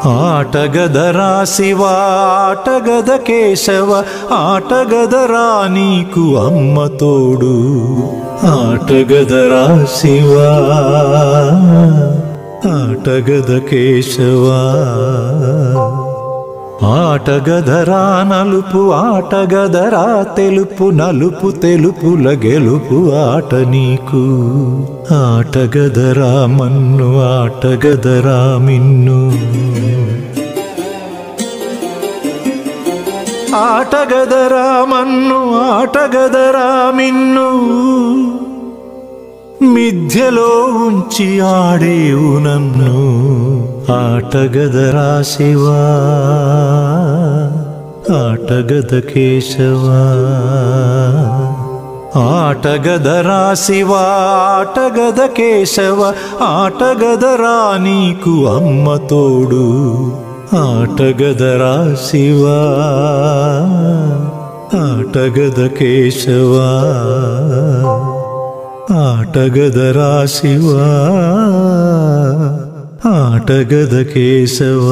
ఆటగదరా శివ ఆటగద కేశవ ఆటగదరా నీకు అమ్మ తోడు ఆటగదరా శివ ఆటగద కేశవ ఆటగదరా నలుపు ఆటగదరా తెలుపు నలుపు తెలుపుల గెలుపు ఆట నీకు ఆటగదరా మన్ను ఆటగదరా మిన్ను ఆటగదరా మన్ను ఆటగదరా మిన్ను మిథ్యలో ఉంచి ఆడేవు నన్ను ఆటగదరా శివ ఆటగద కేశవ ఆటగదరా శివ ఆటగద కేశవ ఆటగదరా నీకు అమ్మ తోడు ఆటగదరా శివ ఆటగద కేశవ ఆటగదరా శివ ఆటగద కేశవ